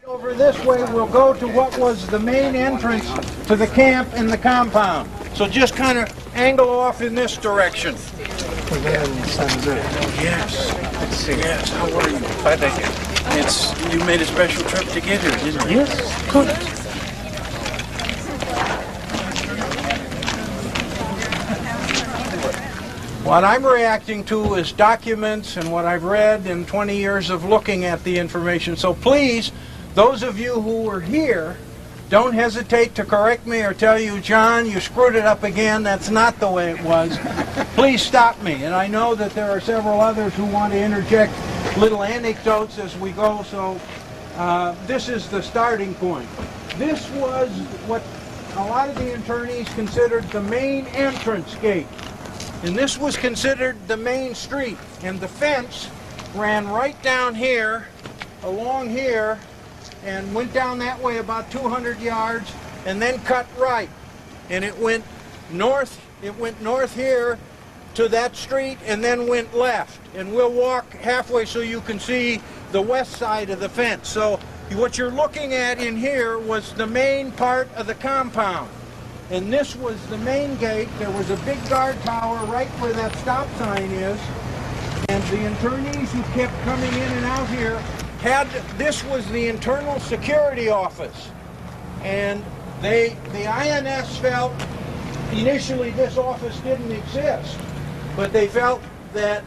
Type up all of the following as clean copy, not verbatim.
Over this way, we'll go to what was the main entrance to the camp and the compound. So just kind of angle off in this direction. Yes. Let's see. Yes, how are you? Fine, thank you. You made a special trip to get here, didn't you? Yes. Good. What I'm reacting to is documents and what I've read in 20 years of looking at the information. So please, those of you who were here, don't hesitate to correct me or tell you, John, you screwed it up again. That's not the way it was. Please stop me. And I know that there are several others who want to interject little anecdotes as we go. So this is the starting point. This was what a lot of the internees considered the main entrance gate. And this was considered the main street. And the fence ran right down here, along here, and went down that way about 200 yards, and then cut right. And it went north here to that street, and then went left. And we'll walk halfway so you can see the west side of the fence. So what you're looking at in here was the main part of the compound. And this was the main gate. There was a big guard tower right where that stop sign is. And the internees who kept coming in and out here this was the internal security office. And the INS felt initially this office didn't exist, but they felt that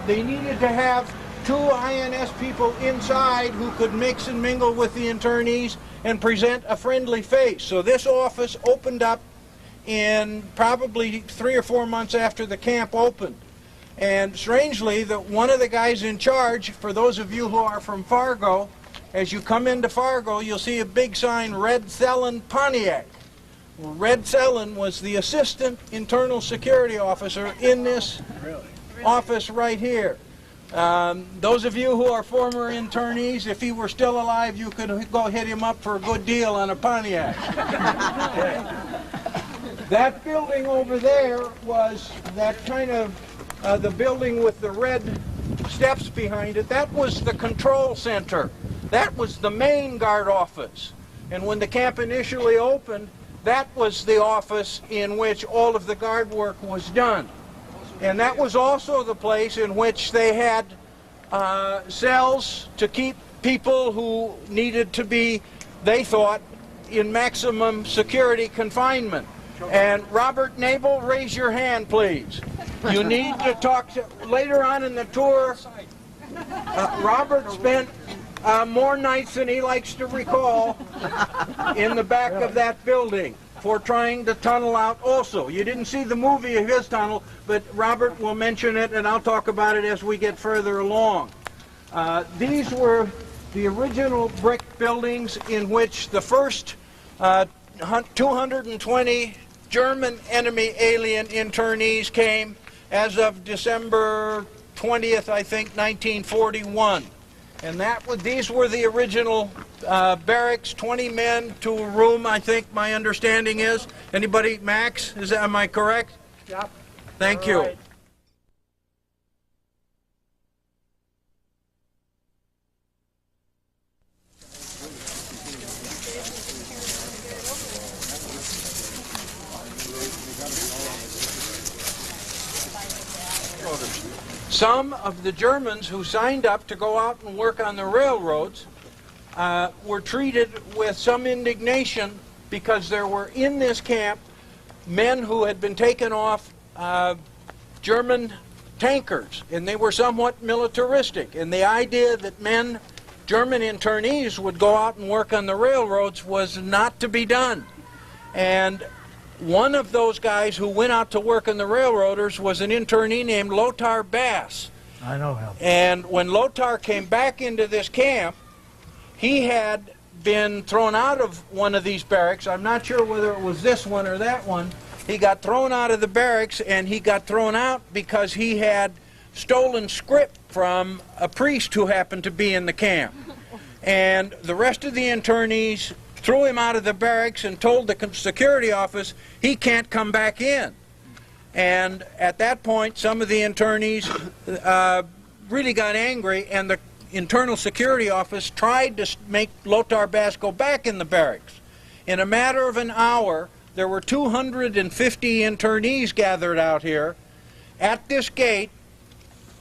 they needed to have two INS people inside who could mix and mingle with the internees and present a friendly face. So this office opened up in probably 3 or 4 months after the camp opened. And strangely, one of the guys in charge, for those of you who are from Fargo, as you come into Fargo, you'll see a big sign, Red Sellen Pontiac. Well, Red Sellen was the assistant internal security officer in this office right here. Those of you who are former internees, if he were still alive, you could go hit him up for a good deal on a Pontiac. That building over there was that kind of the building with the red steps behind it. That was the control center. That was the main guard office. And when the camp initially opened, that was the office in which all of the guard work was done. And that was also the place in which they had cells to keep people who needed to be, they thought, in maximum security confinement. And Robert Nabel, raise your hand, please. You need to talk later on in the tour. Robert spent more nights than he likes to recall in the back of that building for trying to tunnel out also. You didn't see the movie of his tunnel, but Robert will mention it, and I'll talk about it as we get further along. These were the original brick buildings in which the first 220 German enemy alien internees came as of December 20th, I think, 1941. And these were the original barracks, 20 men to a room, I think my understanding is. Anybody, Max, am I correct? Yep. Thank you. Right. Some of the Germans who signed up to go out and work on the railroads were treated with some indignation because there were in this camp men who had been taken off German tankers, and they were somewhat militaristic. And the idea that German internees would go out and work on the railroads was not to be done. And one of those guys who went out to work on the railroaders was an internee named Lothar Bass. I know him. And when Lothar came back into this camp, he had been thrown out of one of these barracks. I'm not sure whether it was this one or that one. He got thrown out of the barracks, and he got thrown out because he had stolen script from a priest who happened to be in the camp. And the rest of the internees threw him out of the barracks and told the security office he can't come back in. And at that point, some of the internees really got angry, and Internal Security Office tried to make Lothar Bass go back in the barracks. In a matter of an hour, there were 250 internees gathered out here at this gate,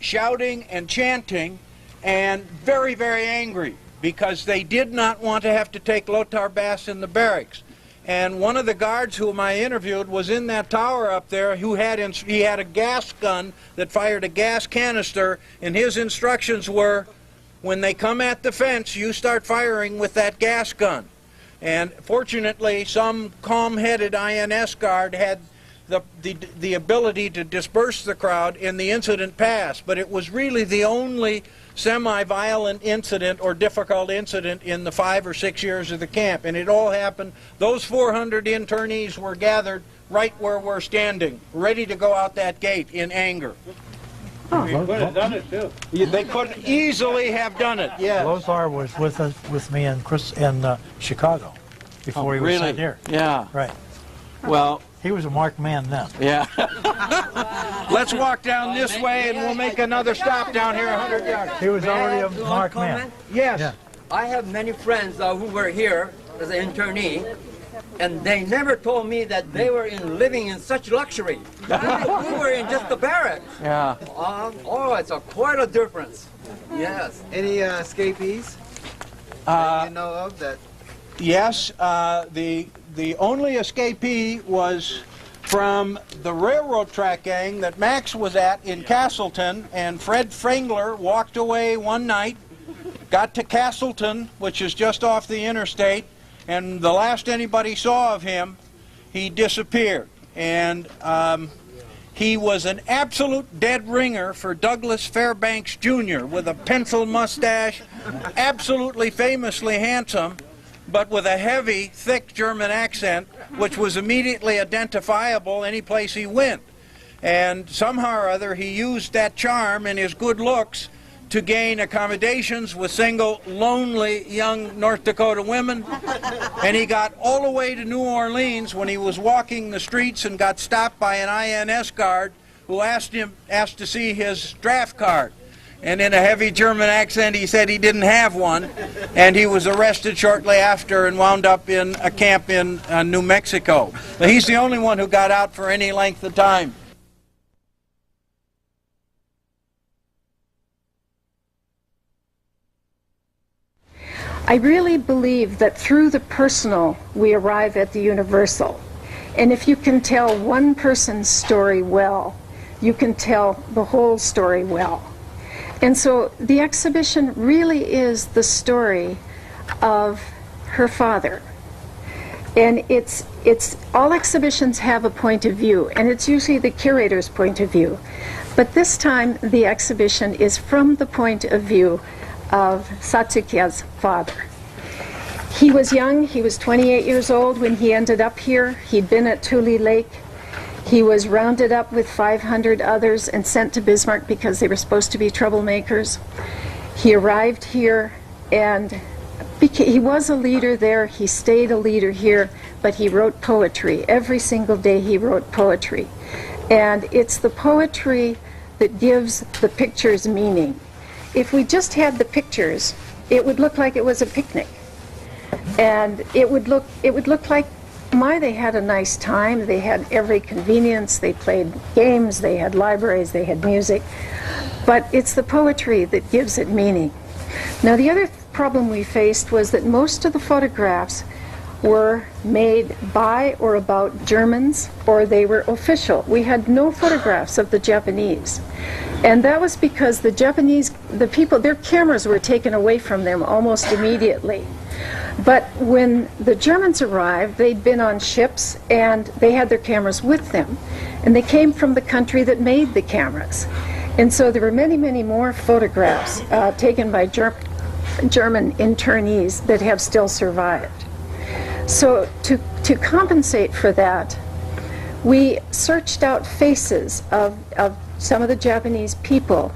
shouting and chanting, and very, very angry because they did not want to have to take Lothar Bass in the barracks. And one of the guards whom I interviewed was in that tower up there who he had a gas gun that fired a gas canister, and his instructions were, when they come at the fence, you start firing with that gas gun. And fortunately, some calm-headed INS guard had the ability to disperse the crowd, and the incident passed. But it was really the only semi-violent incident or difficult incident in the 5 or 6 years of the camp. And it all happened, those 400 internees were gathered right where we're standing, ready to go out that gate in anger. Oh, he could have done it too. They could easily have done it, yes. Lothar was with me in Chicago before he was sent here. Yeah. Right. Well, he was a marked man then. yeah. Let's walk down this way and we'll make another stop down here 100 yards. He was already a marked man. Yes. Yeah. I have many friends who were here as an internee, and they never told me that they were living in such luxury. We were in just the barracks. Yeah. Oh, it's quite a difference. Yes. Any escapees that you know of that? Yes, the only escapee was from the railroad track gang that Max was at in Castleton, and Fred Frangler walked away one night, got to Castleton, which is just off the interstate, and the last anybody saw of him, he disappeared. And he was an absolute dead ringer for Douglas Fairbanks Jr. with a pencil mustache, absolutely famously handsome, but with a heavy, thick German accent, which was immediately identifiable any place he went. And somehow or other, he used that charm and his good looks to gain accommodations with single, lonely, young North Dakota women. And he got all the way to New Orleans when he was walking the streets and got stopped by an INS guard who asked to see his draft card. And in a heavy German accent, he said he didn't have one, and he was arrested shortly after and wound up in a camp in New Mexico. But he's the only one who got out for any length of time. I really believe that through the personal, we arrive at the universal. And if you can tell one person's story well, you can tell the whole story well. And so the exhibition really is the story of her father. And it's all exhibitions have a point of view, and it's usually the curator's point of view. But this time the exhibition is from the point of view of Satsukia's father. He was young, he was 28 years old when he ended up here. He'd been at Tule Lake. He was rounded up with 500 others and sent to Bismarck because they were supposed to be troublemakers. He arrived here and he was a leader there, he stayed a leader here, but he wrote poetry. Every single day he wrote poetry. And it's the poetry that gives the pictures meaning. If we just had the pictures, it would look like it was a picnic. And it would look like they had a nice time. They had every convenience. They played games. They had libraries. They had music. But it's the poetry that gives it meaning. Now, the other problem we faced was that most of the photographs were made by or about Germans, or they were official. We had no photographs of the Japanese. And that was because the Japanese, the people, their cameras were taken away from them almost immediately. But when the Germans arrived, they'd been on ships and they had their cameras with them. And they came from the country that made the cameras. And so there were many, many more photographs taken by German internees that have still survived. So to compensate for that, we searched out faces of some of the Japanese people,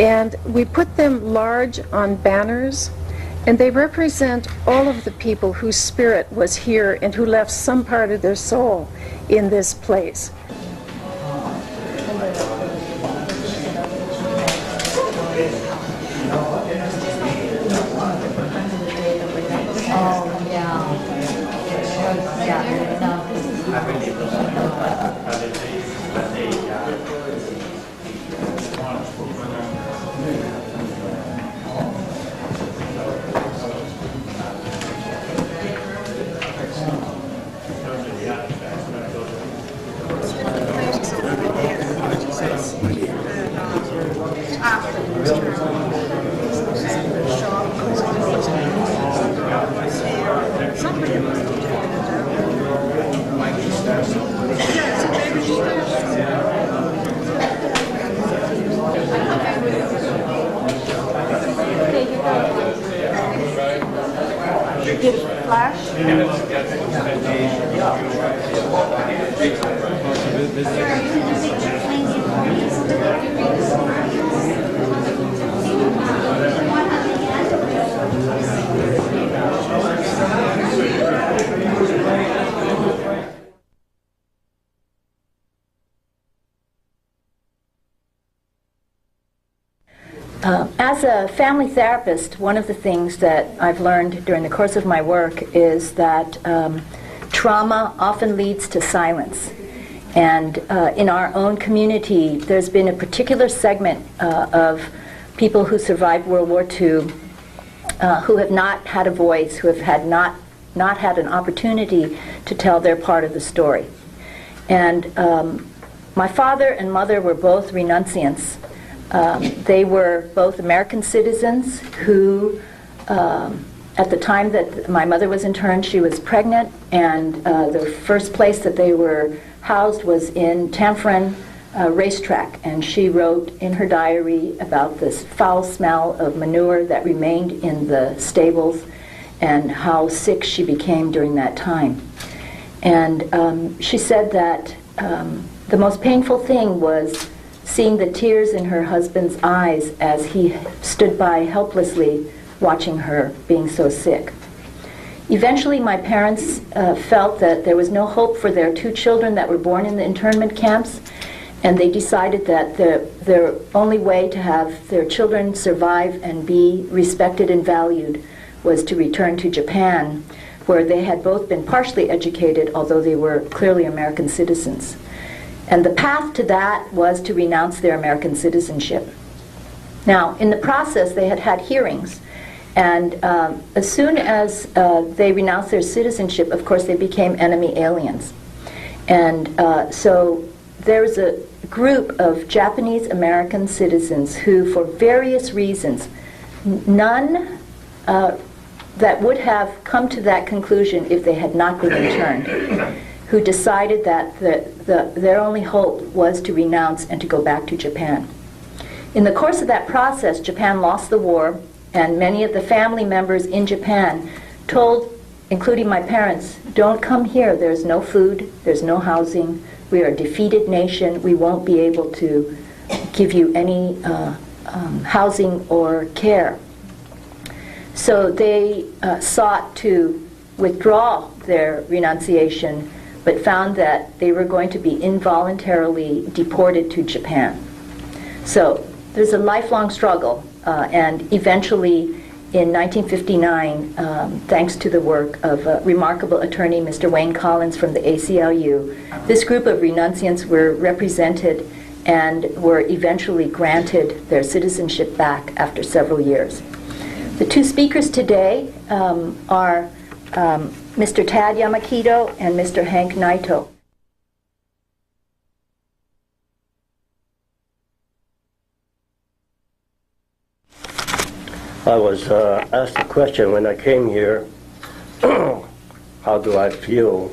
and we put them large on banners, and they represent all of the people whose spirit was here and who left some part of their soul in this place. As a family therapist, one of the things that I've learned during the course of my work is that trauma often leads to silence. And in our own community, there's been a particular segment of people who survived World War II who have not had a voice, who have had not had an opportunity to tell their part of the story. And my father and mother were both renunciants. They were both American citizens who, at the time that my mother was interned, she was pregnant, and the first place that they were housed was in Tamfrin racetrack. And she wrote in her diary about this foul smell of manure that remained in the stables and how sick she became during that time. And she said that the most painful thing was seeing the tears in her husband's eyes as he stood by helplessly watching her being so sick. Eventually, my parents felt that there was no hope for their two children that were born in the internment camps, and they decided that their only way to have their children survive and be respected and valued was to return to Japan, where they had both been partially educated, although they were clearly American citizens. And the path to that was to renounce their American citizenship. Now, in the process, they had had hearings, and as soon as they renounced their citizenship, of course, they became enemy aliens. And so there was a group of Japanese American citizens who, for various reasons, none that would have come to that conclusion if they had not been interned, who decided that their only hope was to renounce and to go back to Japan. In the course of that process, Japan lost the war, and many of the family members in Japan told, including my parents, don't come here, there's no food, there's no housing, we are a defeated nation, we won't be able to give you any housing or care. So they sought to withdraw their renunciation, but found that they were going to be involuntarily deported to Japan. So there's a lifelong struggle, and eventually in 1959, thanks to the work of a remarkable attorney, Mr. Wayne Collins from the ACLU, this group of renunciants were represented and were eventually granted their citizenship back after several years. The two speakers today are Mr. Tad Yamakito and Mr. Hank Naito. I was asked a question when I came here, how do I feel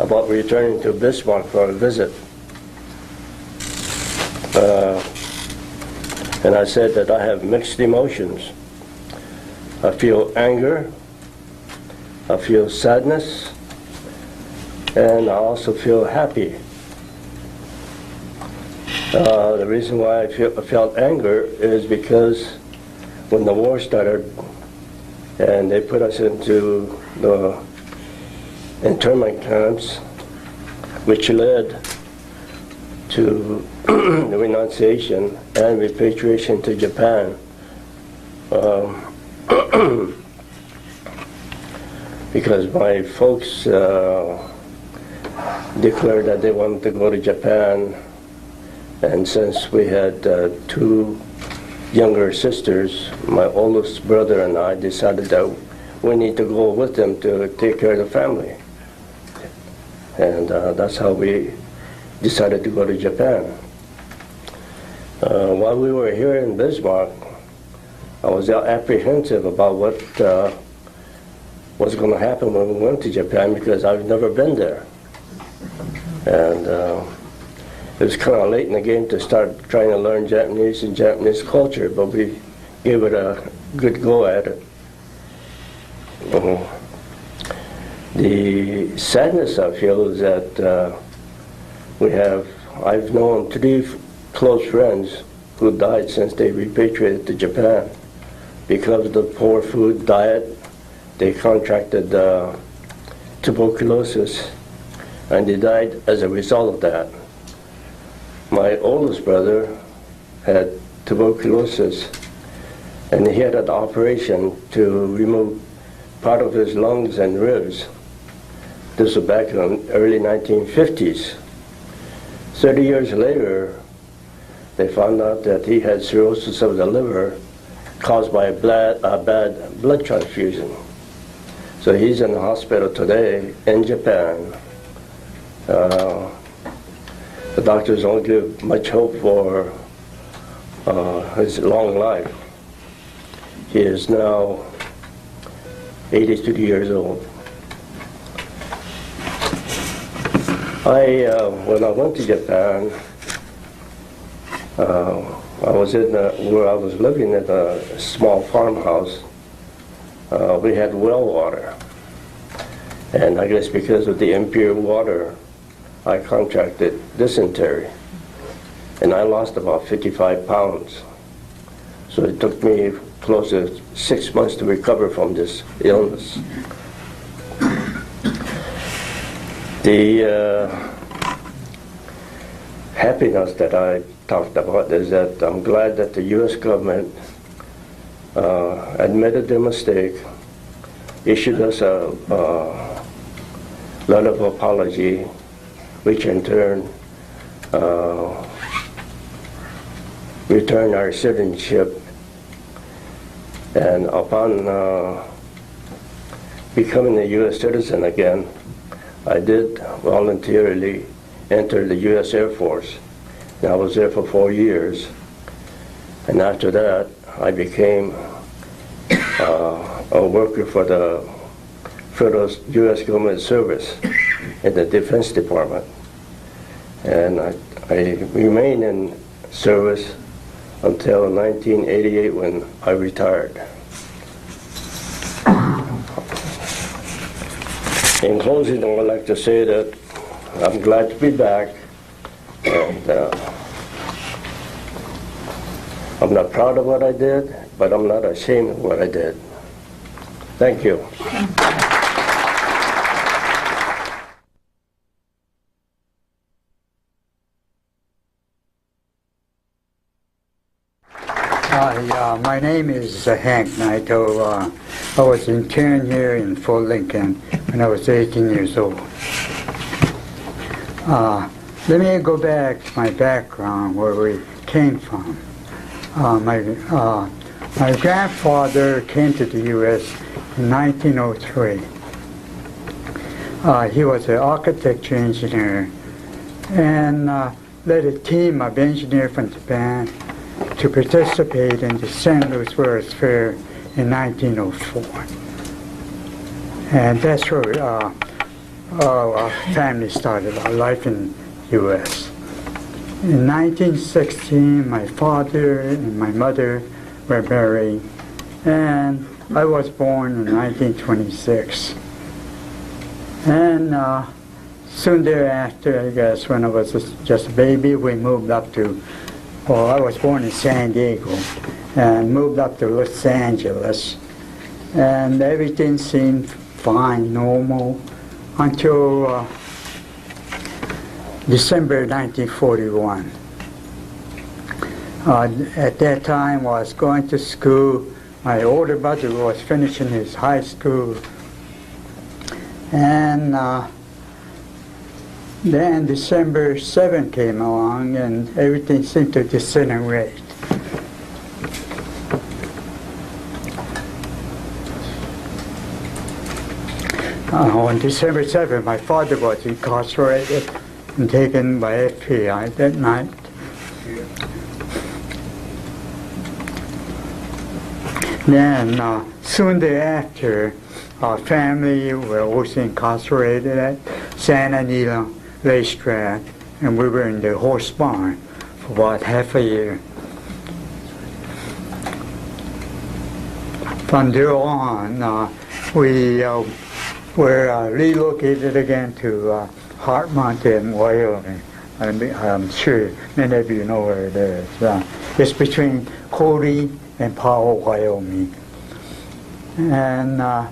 about returning to Bismarck for a visit? And I said that I have mixed emotions. I feel anger, I feel sadness, and I also feel happy. The reason why I felt anger is because when the war started and they put us into the internment camps, which led to the renunciation and repatriation to Japan, because my folks declared that they wanted to go to Japan, and since we had two younger sisters, my oldest brother and I decided that we need to go with them to take care of the family. And that's how we decided to go to Japan. while we were here in Bismarck, I was apprehensive about what was going to happen when we went to Japan because I've never been there. And it was kind of late in the game to start trying to learn Japanese and Japanese culture, but we gave it a good go at it. The sadness I feel is that I've known 3 close friends who died since they repatriated to Japan. Because of the poor food diet, they contracted tuberculosis, and they died as a result of that. My oldest brother had tuberculosis, and he had an operation to remove part of his lungs and ribs. This was back in the early 1950s. 30 years later, they found out that he had cirrhosis of the liver caused by a bad blood transfusion. So he's in the hospital today in Japan. The doctors don't give much hope for his long life. He is now 82 years old. When I went to Japan, I was where I was living at a small farmhouse. We had well water, and I guess because of the impure water, I contracted dysentery, and I lost about 55 pounds. So it took me close to 6 months to recover from this illness. The happiness that I talked about is that I'm glad that the U.S. government admitted their mistake, issued us a letter of apology, which in turn returned our citizenship. And upon becoming a U.S. citizen again, I did voluntarily enter the U.S. Air Force. And I was there for 4 years. And after that, I became a worker for the Federal U.S. Government Service in the Defense Department. And I remained in service until 1988 when I retired. In closing, I would like to say that I'm glad to be back, and I'm not proud of what I did, but I'm not ashamed of what I did. Thank you. My name is Hank Naito. I was intern here in Fort Lincoln when I was 18 years old. Let me go back to my background, where we came from. My grandfather came to the U.S. in 1903. He was an architecture engineer and led a team of engineers from Japan to participate in the St. Louis World's Fair in 1904. And that's where our family started, our life in the U.S. In 1916, my father and my mother were married, and I was born in 1926. And soon thereafter, I guess, when I was just a baby, we moved up to, well, I was born in San Diego and moved up to Los Angeles. And everything seemed fine, normal, until December 1941. At that time, I was going to school. My older brother was finishing his high school. And then December 7 came along, and everything seemed to disintegrate. On December 7, my father was incarcerated and taken by FBI that night. Then soon thereafter, our family were also incarcerated at San Anita Racetrack, and we were in the horse barn for about half a year. From there on, we were relocated again to Hart Mountain, Wyoming. I'm sure many of you know where it is. It's between Cody and Powell, Wyoming. And a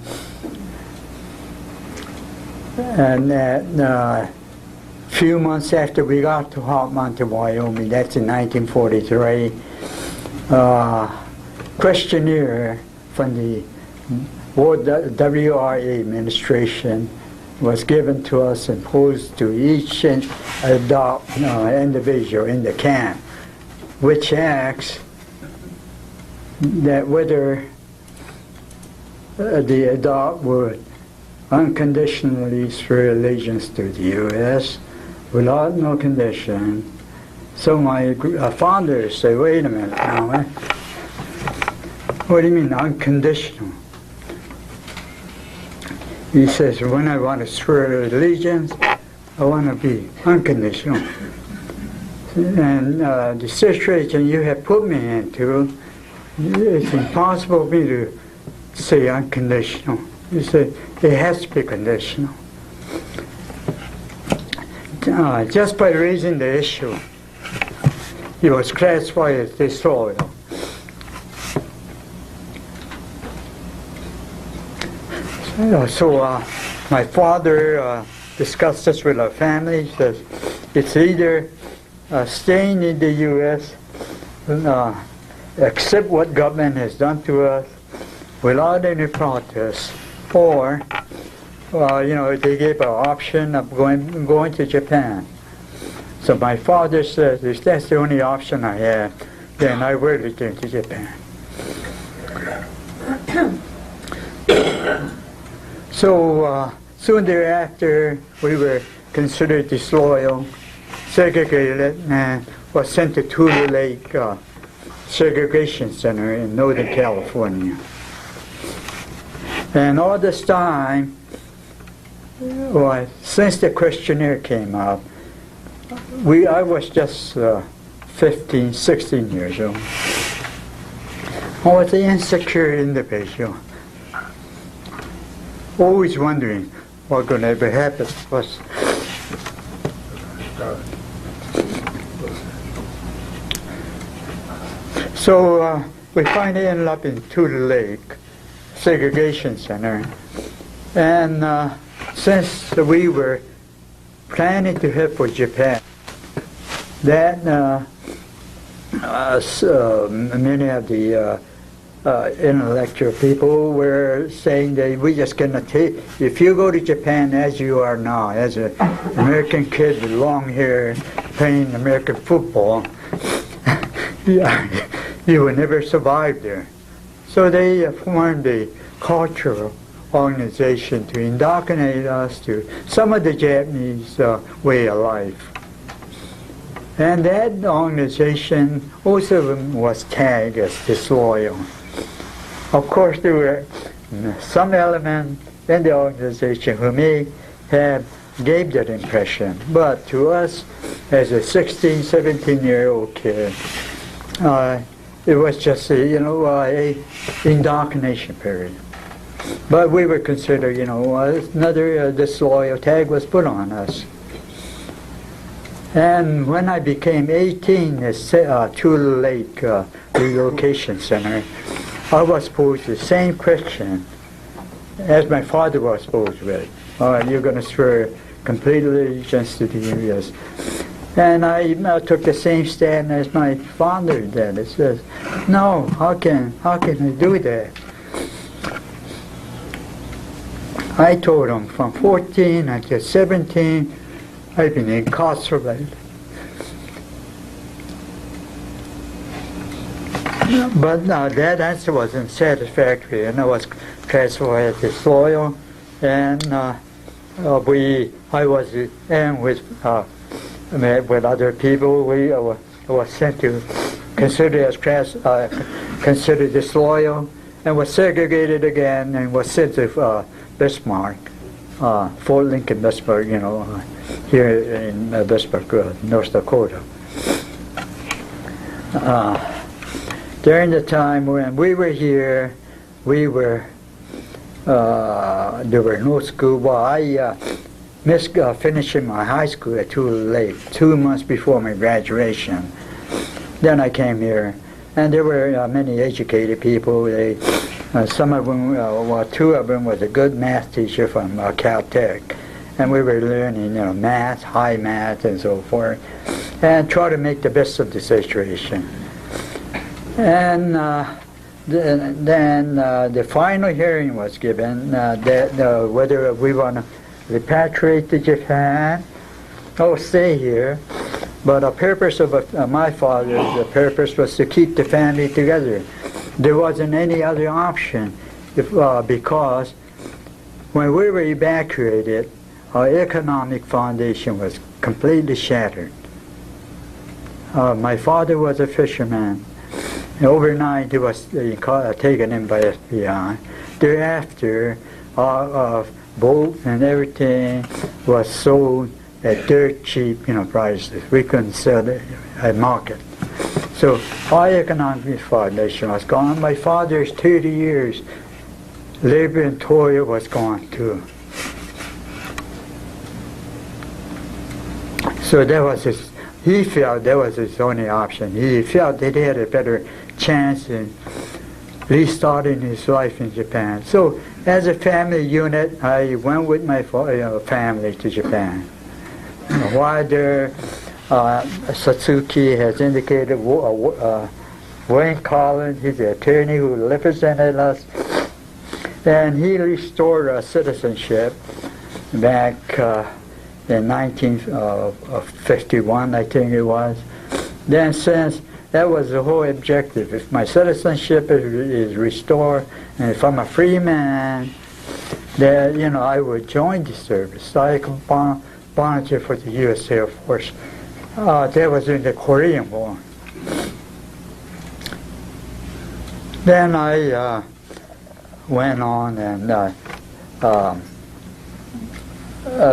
few months after we got to Hart Mountain, Wyoming, that's in 1943, questionnaire from the WWII administration was given to us and posed to each individual in the camp, which asks that whether the adult would unconditionally swear allegiance to the U.S. without no condition. So my founders say, wait a minute now, what do you mean unconditional? He says, when I want to swear allegiance, I want to be unconditional. And the situation you have put me into, it's impossible for me to say unconditional. You say, it has to be conditional. Just by raising the issue, he was classified as disloyal. So my father discussed this with our family. He says, it's either staying in the U.S., accept what government has done to us without any protest, or they gave an option of going to Japan. So my father says, if that's the only option I have, then I will return to Japan. So soon thereafter, we were considered disloyal, segregated, and was sent to Tule Lake Segregation Center in Northern California. And all this time, since the questionnaire came out, I was just 15, 16 years old. I was an insecure individual, always wondering what could ever happen to us. So we finally ended up in Tule Lake Segregation Center, and since we were planning to head for Japan, that many of the intellectual people were saying that we just cannot take, if you go to Japan as you are now, as an American kid with long hair playing American football, you will never survive there. So they formed a cultural organization to indoctrinate us to some of the Japanese way of life. And that organization also was tagged as disloyal. Of course, there were some element in the organization who may have gave that impression, but to us, as a 16, 17-year-old kid, it was just a indoctrination period. But we were considered, another disloyal tag was put on us. And when I became 18 at Tule Lake Relocation Center, I was posed the same question as my father was posed with. You're going to swear complete allegiance to the U.S. And I took the same stand as my father did. It says, no, how can I do that? I told him from 14 until 17, I've been incarcerated. But that answer wasn't satisfactory, and I was classified as disloyal, and I was, and with other people, I was sent to considered disloyal, and was segregated again and was sent to Bismarck, Fort Lincoln, Bismarck, here in Bismarck, North Dakota. During the time when we were here, there were no school. Well, I missed finishing my high school too late, 2 months before my graduation. Then I came here, and there were many educated people. Some of them, well, 2 of them was a good math teacher from Caltech, and we were learning, math, high math, and so forth, and try to make the best of the situation. And then the final hearing was given that whether we want to repatriate to Japan or stay here. But the purpose of my father's purpose was to keep the family together. There wasn't any other option because when we were evacuated, our economic foundation was completely shattered. My father was a fisherman. Overnight, he was taken in by FBI. Thereafter, our boat and everything was sold at dirt cheap, prices. We couldn't sell it at market. So our economic foundation was gone. My father's 30 years labor and toil was gone too. So that was he felt that was his only option. He felt that he had a better chance in restarting his life in Japan. So as a family unit, I went with my family to Japan. While there, Satsuki has indicated Wayne Collins, he's the attorney who represented us, and he restored our citizenship back in 1951, I think it was. Then since that was the whole objective, if my citizenship is restored, and if I'm a free man, then I would join the service. I volunteer for the U.S. Air Force. That was in the Korean War. Then I went on and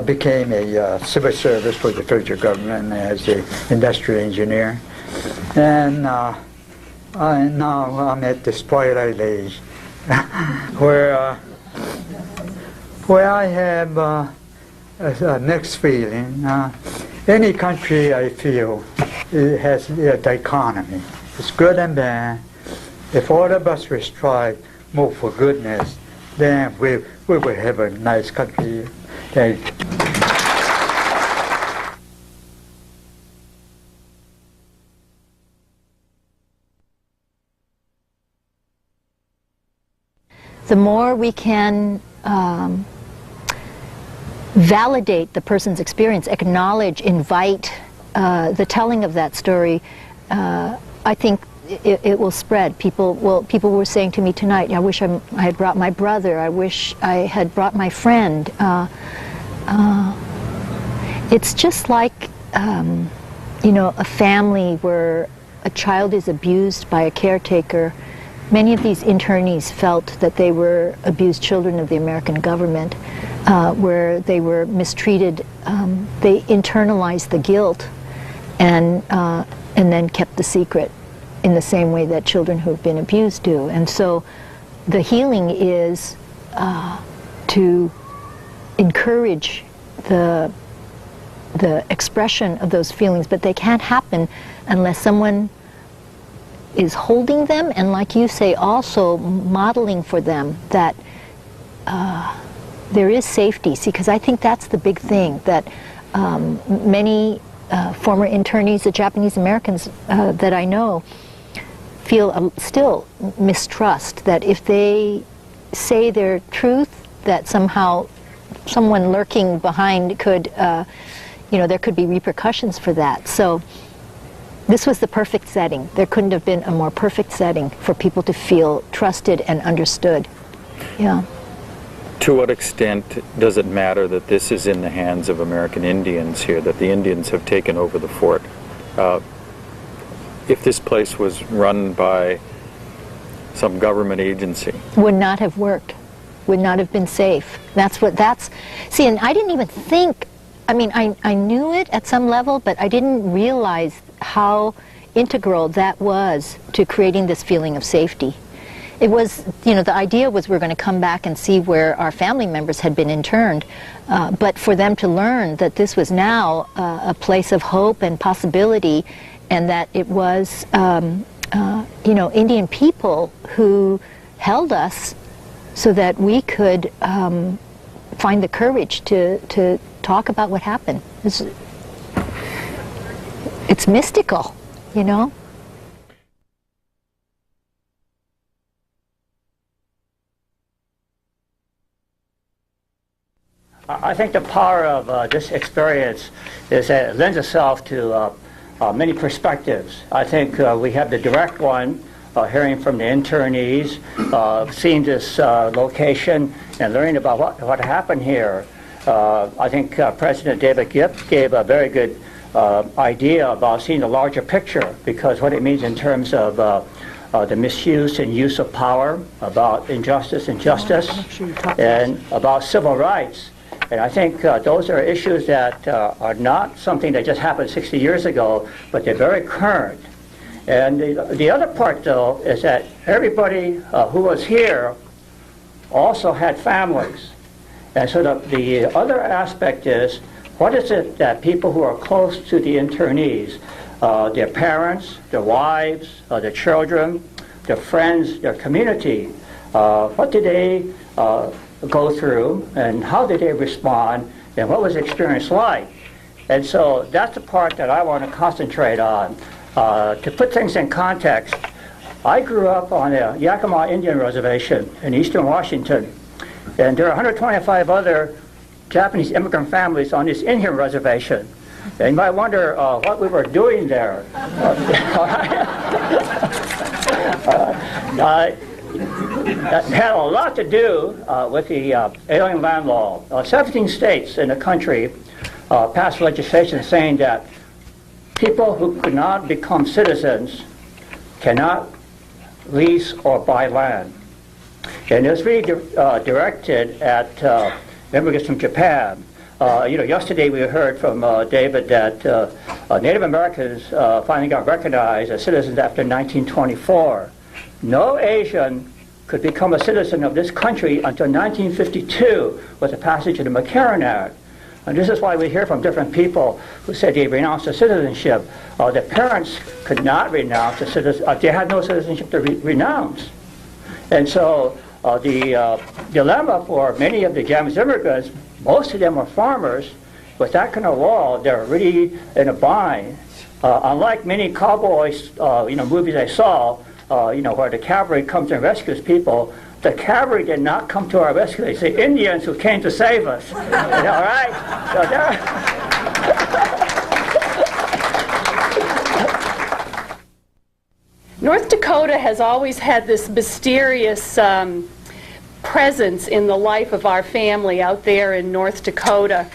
became a civil service for the federal government as an industrial engineer. And now I'm at this twilight age where I have a mixed feeling. Any country, I feel, it has the economy. It's good and bad. If all of us will strive more for goodness, then we will have a nice country. Thank you. The more we can validate the person's experience, acknowledge, invite the telling of that story, I think it will spread. People were saying to me tonight, I wish I had brought my brother, I wish I had brought my friend. It's just like, a family where a child is abused by a caretaker. Many of these internees felt that they were abused children of the American government, where they were mistreated. They internalized the guilt and then kept the secret in the same way that children who have been abused do. And so the healing is to encourage the expression of those feelings, but they can't happen unless someone is holding them, and like you say, also modeling for them that there is safety. See, because I think that's the big thing, that many former internees, the Japanese Americans that I know, feel still mistrust, that if they say their truth, that somehow someone lurking behind could, there could be repercussions for that. So this was the perfect setting. There couldn't have been a more perfect setting for people to feel trusted and understood. Yeah. To what extent does it matter that this is in the hands of American Indians here, that the Indians have taken over the fort? If this place was run by some government agency. Would not have worked, would not have been safe. See, and I didn't even think, I mean, I knew it at some level, but I didn't realize how integral that was to creating this feeling of safety. It was, you know, the idea was we're going to come back and see where our family members had been interned, but for them to learn that this was now a place of hope and possibility, and that it was, you know, Indian people who held us so that we could find the courage to talk about what happened. It's mystical, you know? I think the power of this experience is that it lends itself to many perspectives. I think we have the direct one, hearing from the internees, seeing this location and learning about what happened here. I think President David Gibb gave a very good idea about seeing the larger picture, because what it means in terms of the misuse and use of power, about injustice and justice, and about civil rights. And I think those are issues that are not something that just happened 60 years ago, but they're very current. And the other part, though, is that everybody who was here also had families. And so the other aspect is, what is it that people who are close to the internees, their parents, their wives, their children, their friends, their community, what did they go through, and how did they respond, and what was the experience like? And so that's the part that I want to concentrate on. To put things in context, I grew up on a Yakima Indian reservation in eastern Washington, and there are 125 other Japanese immigrant families on this Indian reservation. And you might wonder what we were doing there. That had a lot to do with the alien land law. 17 states in the country passed legislation saying that people who could not become citizens cannot lease or buy land. And it was really directed at immigrants from Japan. You know, yesterday we heard from David that Native Americans finally got recognized as citizens after 1924. No Asian could become a citizen of this country until 1952 with the passage of the McCarran Act. And this is why we hear from different people who said they renounced their citizenship. Their parents could not renounce the citizenship. They had no citizenship to renounce. And so the dilemma for many of the Japanese immigrants, most of them were farmers. With that kind of law, they're really in a bind. Unlike many cowboys, movies I saw, where the cavalry comes and rescues people, the cavalry did not come to our rescue. It's the Indians who came to save us. All right? So North Dakota has always had this mysterious presence in the life of our family out there in North Dakota.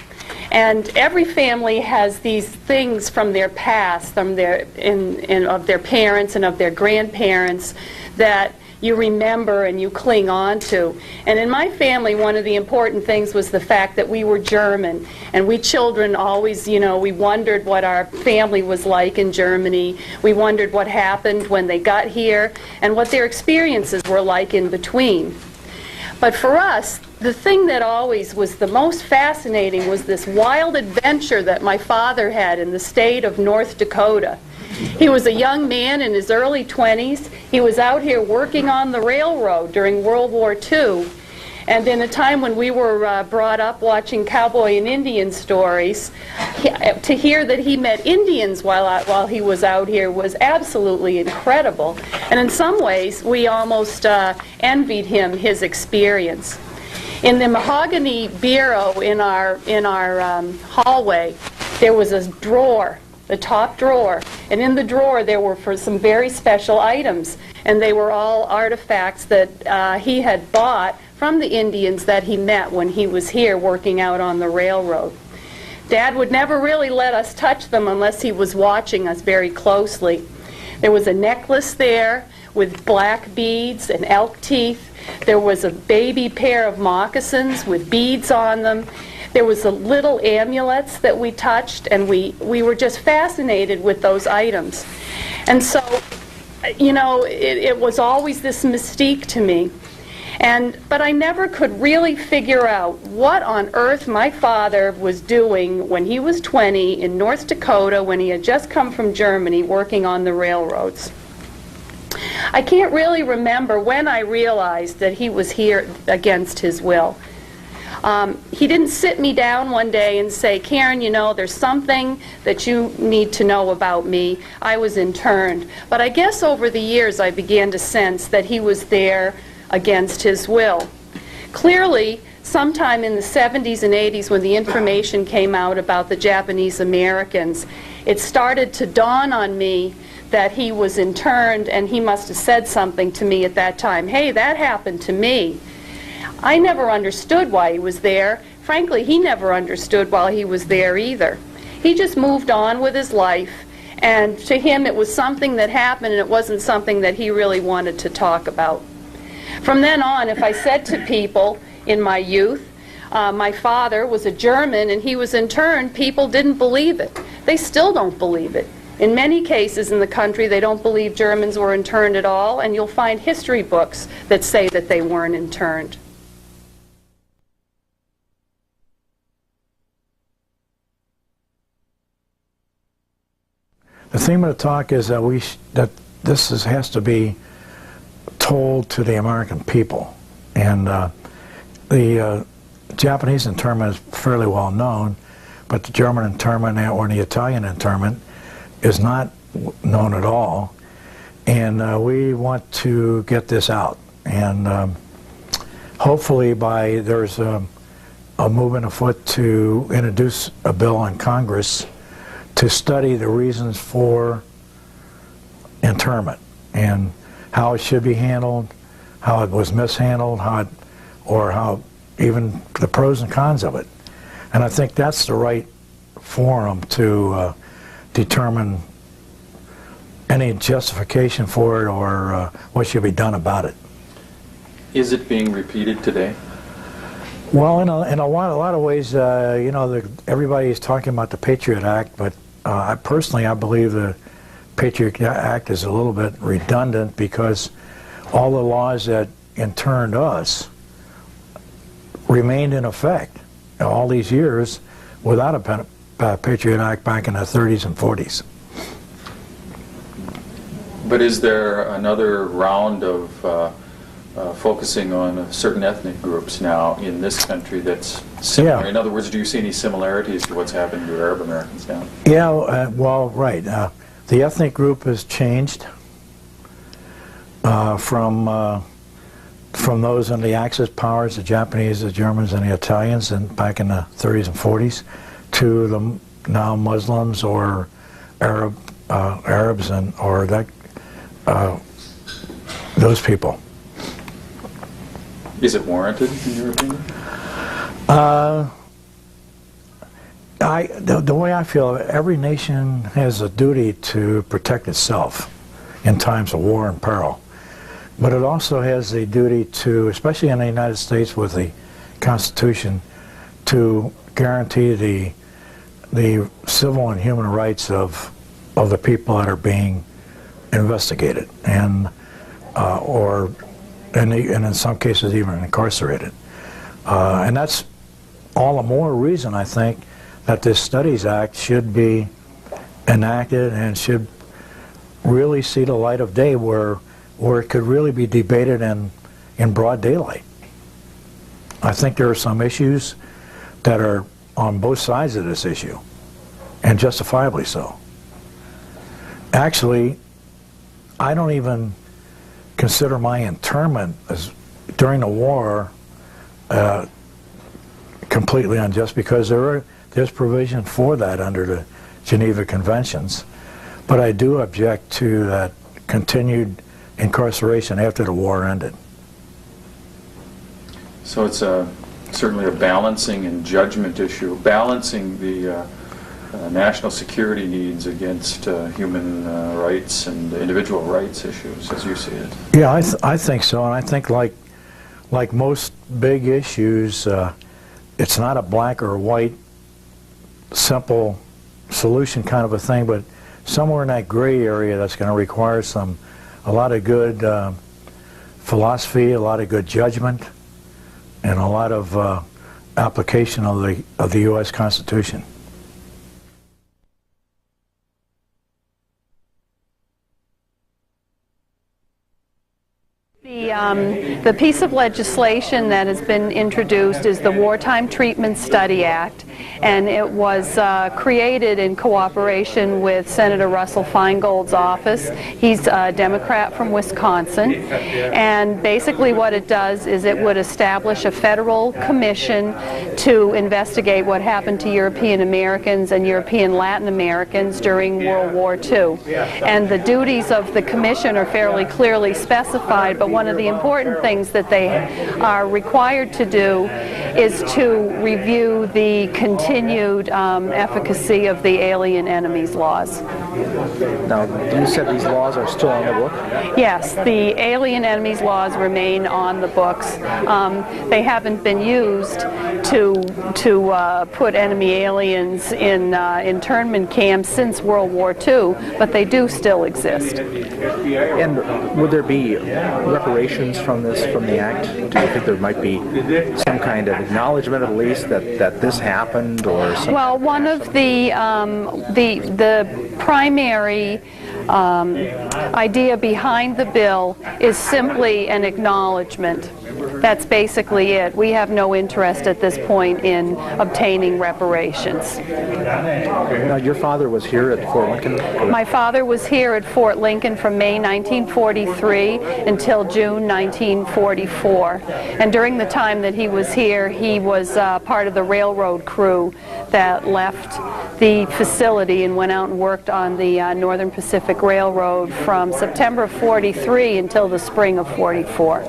And every family has these things from their past, from of their parents and of their grandparents, that you remember and you cling on to. And in my family, one of the important things was the fact that we were German. And we children always, we wondered what our family was like in Germany. We wondered what happened when they got here and what their experiences were like in between. But for us, the thing that always was the most fascinating was this wild adventure that my father had in the state of North Dakota. He was a young man in his early 20s. He was out here working on the railroad during World War II. And in a time when we were brought up watching cowboy and Indian stories, to hear that he met Indians while he was out here was absolutely incredible. And in some ways, we almost envied him his experience. In the mahogany bureau in our hallway, there was a drawer, the top drawer, and in the drawer there were some very special items, and they were all artifacts that he had bought from the Indians that he met when he was here working out on the railroad. Dad would never really let us touch them unless he was watching us very closely. There was a necklace there with black beads and elk teeth. There was a baby pair of moccasins with beads on them. There was the little amulets that we touched, and we were just fascinated with those items. And so, you know, it was always this mystique to me. But I never could really figure out what on earth my father was doing when he was 20 in North Dakota, when he had just come from Germany working on the railroads. I can't really remember when I realized that he was here against his will. He didn't sit me down one day and say, Karen, you know, there's something that you need to know about me. I was interned. But I guess over the years I began to sense that he was there against his will. Clearly, sometime in the 70s and 80s, when the information came out about the Japanese Americans, it started to dawn on me that he was interned, and he must have said something to me at that time. Hey, that happened to me. I never understood why he was there. Frankly, he never understood why he was there either. He just moved on with his life, and to him it was something that happened, and it wasn't something that he really wanted to talk about. From then on, if I said to people in my youth, my father was a German and he was interned, people didn't believe it. They still don't believe it. In many cases in the country, they don't believe Germans were interned at all, and you'll find history books that say that they weren't interned. The theme of the talk is that this has to be told to the American people, and the Japanese internment is fairly well known, but the German internment or the Italian internment is not known at all, and we want to get this out, and hopefully there's a movement afoot to introduce a bill in Congress to study the reasons for internment and how it should be handled, how it was mishandled, how even the pros and cons of it. And I think that's the right forum to determine any justification for it or what should be done about it. Is it being repeated today? Well, in a lot of ways, you know, everybody's talking about the Patriot Act, but I believe the Patriot Act is a little bit redundant because all the laws that interned us remained in effect all these years without a Patriot Act back in the 30s and 40s. But is there another round of focusing on certain ethnic groups now in this country that's similar? Yeah. In other words, do you see any similarities to what's happening to Arab Americans now? Yeah, well, right. The ethnic group has changed from those in the Axis powers, the Japanese, the Germans, and the Italians, and back in the 30s and 40s, to the now Muslims or Arabs or those people. Is it warranted, in your opinion? The way I feel, every nation has a duty to protect itself in times of war and peril. But it also has the duty to, especially in the United States with the Constitution, to guarantee the civil and human rights of the people that are being investigated and in some cases even incarcerated. And that's all the more reason, I think, that this Studies Act should be enacted and should really see the light of day where it could really be debated in broad daylight. I think there are some issues that are on both sides of this issue, and justifiably so. Actually, I don't even consider my internment during the war completely unjust, because there's provision for that under the Geneva Conventions. But I do object to that continued incarceration after the war ended. So it's certainly a balancing and judgment issue, balancing the national security needs against human rights and individual rights issues, as you see it? Yeah, I think so, and I think like most big issues, it's not a black or white, simple solution kind of a thing, but somewhere in that gray area that's going to require a lot of good philosophy, a lot of good judgment, and a lot of application of the U.S. Constitution. The piece of legislation that has been introduced is the Wartime Treatment Study Act, and it was created in cooperation with Senator Russell Feingold's office. He's a Democrat from Wisconsin, and basically what it does is it would establish a federal commission to investigate what happened to European Americans and European Latin Americans during World War II. And the duties of the commission are fairly clearly specified, but one of the important things that they are required to do is to review the continued efficacy of the alien enemies laws. Now, you said these laws are still on the book? Yes, the alien enemies laws remain on the books. They haven't been used to put enemy aliens in internment camps since World War II, but they do still exist. And would there be reparations from the act? Do you think there might be some kind of acknowledgement, at least, that this happened, or something? Well, one of the primary idea behind the bill is simply an acknowledgement. That's basically it. We have no interest at this point in obtaining reparations. Now, your father was here at Fort Lincoln? My father was here at Fort Lincoln from May 1943 until June 1944. And during the time that he was here, he was part of the railroad crew that left the facility and went out and worked on the Northern Pacific Railroad from September of 43 until the spring of 44.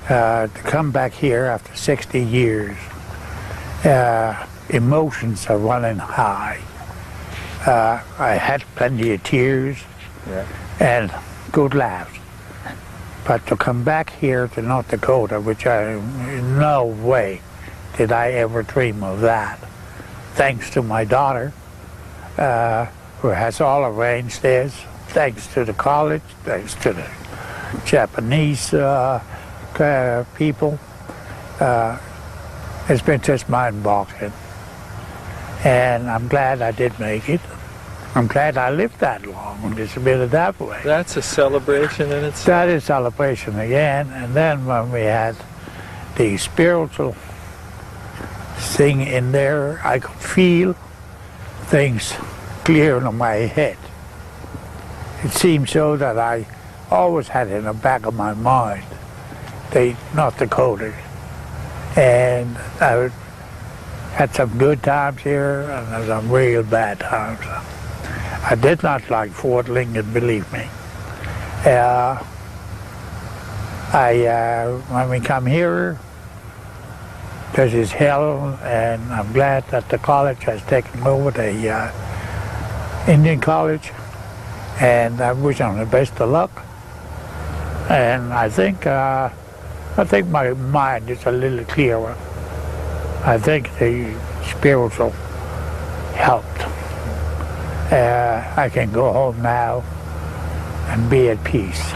To come back here after 60 years, emotions are running high. I had plenty of tears and good laughs. But to come back here to North Dakota, which in no way did I ever dream of that, thanks to my daughter, who has all arranged this, thanks to the college, thanks to the Japanese people. It's been just mind-boggling. And I'm glad I did make it. I'm glad I lived that long, just a bit of that way. That's a celebration in itself. That is celebration again. And then when we had the spiritual thing in there, I could feel things clear in my head. It seemed so that I always had in the back of my mind the North Dakota. And I had some good times here and some real bad times. I did not like Fort Lincoln, believe me. When we come here, this is hell, and I'm glad that the college has taken over the Indian College, and I wish them the best of luck. And I think my mind is a little clearer. I think the spiritual helped. I can go home now and be at peace.